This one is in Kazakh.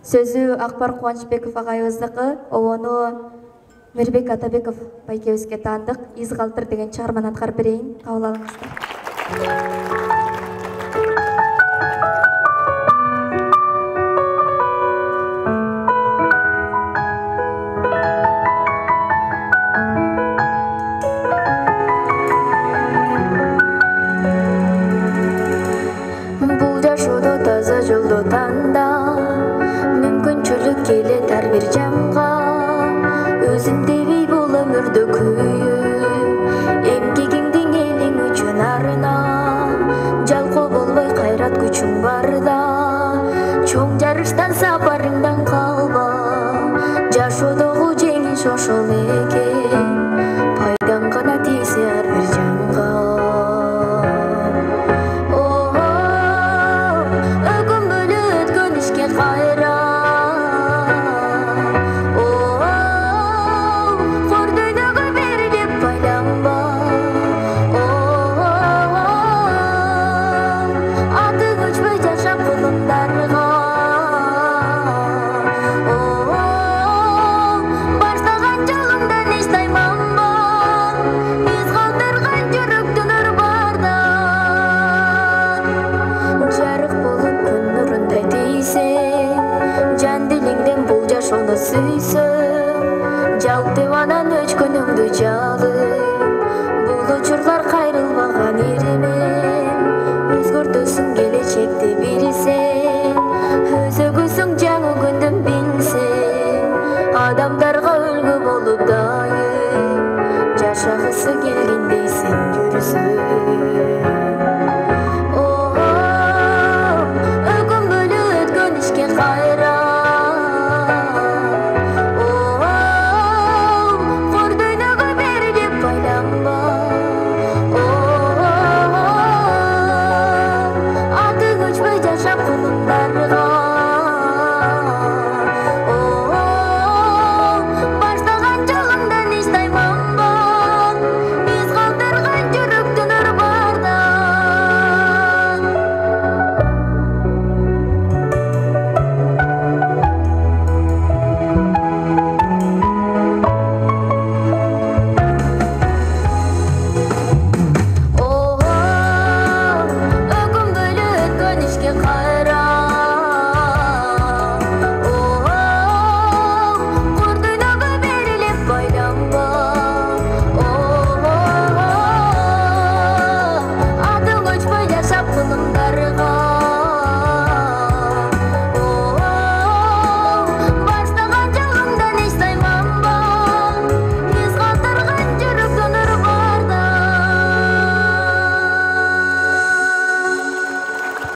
Сөзі Ақбар Қуанышбеков ағайымыздікі, оны Мирбек Атабеков байкебізге тандық, «Из қалтыр» деген чарман атқар бірейін, қабыл алыңыздар. Жолды таңда мүмкіншілік келет әрбір жанға, өзіңде бей бол өмірді күйіп, емгегіңдің елің үшін арына, жалқау болбай қайрат күшің барда, чоң жарыштан сапарыңдан қалба, жашоодогу жеңіс ошол экен, пайдаң гана тийсе әрбір жанға. Жан дилиңден бул жашоону сүйсө,